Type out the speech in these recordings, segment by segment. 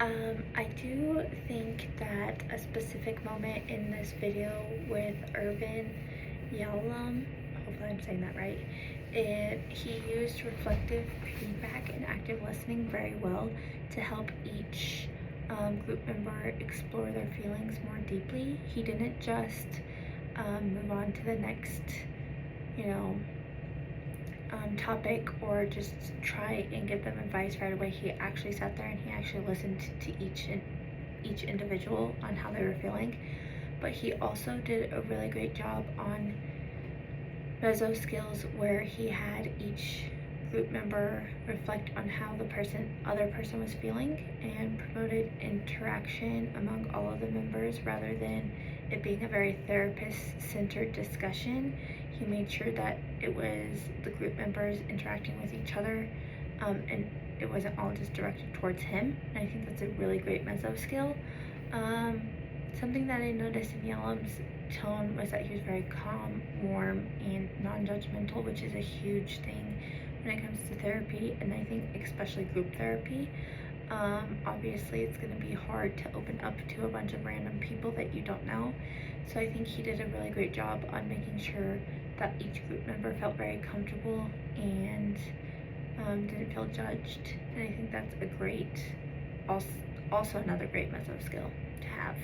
I do think that a specific moment in this video with Irvin Yalom, hopefully I'm saying that right, he used reflective feedback and active listening very well to help each group member explore their feelings more deeply. He didn't just move on to the next, you know, topic or just try and give them advice right away. He actually sat there and he actually listened to each individual on how they were feeling. But he also did a really great job on mezzo skills, where he had each group member reflect on how the other person was feeling, and promoted interaction among all of the members rather than it being a very therapist-centered discussion. He made sure that it was the group members interacting with each other, and it wasn't all just directed towards him. And I think that's a really great mezzo skill. Something that I noticed in Yalom's tone was that he was very calm, warm, and non-judgmental, which is a huge thing when it comes to therapy, and I think especially group therapy. Obviously it's going to be hard to open up to a bunch of random people that you don't know, so I think he did a really great job on making sure that each group member felt very comfortable and didn't feel judged, and I think that's a great, also another great mezzo skill to have.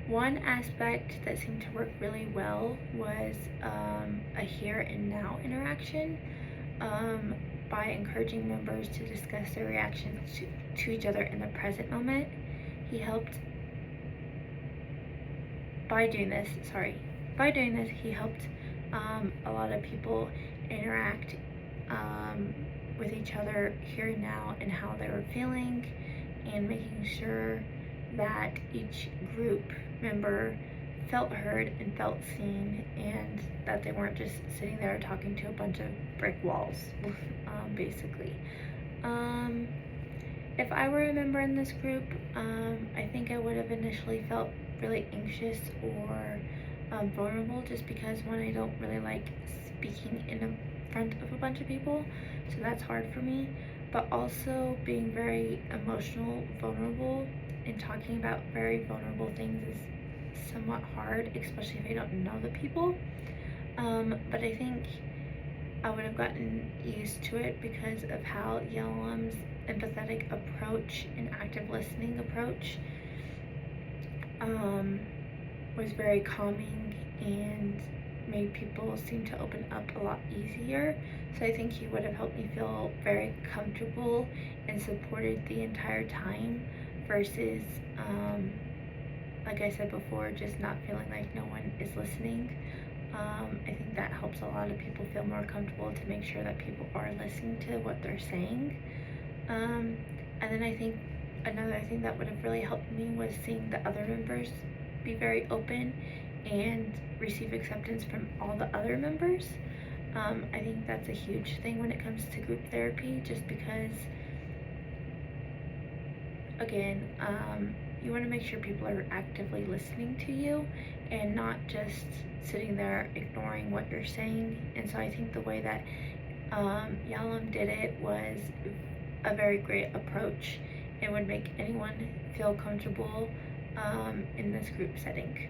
One aspect that seemed to work really well was a here and now interaction. By encouraging members to discuss their reactions to each other in the present moment, he helped. By doing this, he helped a lot of people interact with each other here and now and how they were feeling, and making sure that each group member felt heard and felt seen, and that they weren't just sitting there talking to a bunch of brick walls, basically. If I were a member in this group, I think I would have initially felt really anxious or vulnerable, just because, one, I don't really like speaking in front of a bunch of people, so that's hard for me. But also, being very emotional, vulnerable, and talking about very vulnerable things is somewhat hard, especially if I don't know the people. But I think I would have gotten used to it because of how Yalom's empathetic approach and active listening approach was very calming and made people seem to open up a lot easier. So I think he would have helped me feel very comfortable and supported the entire time, versus like I said before, just not feeling like no one is listening. I think that helps a lot of people feel more comfortable, to make sure that people are listening to what they're saying. And then I think another thing that would have really helped me was seeing the other members be very open and receive acceptance from all the other members. I think that's a huge thing when it comes to group therapy, just because, again, you want to make sure people are actively listening to you and not just sitting there ignoring what you're saying. And so I think the way that Yalom did it was a very great approach, and would make anyone feel comfortable in this group setting.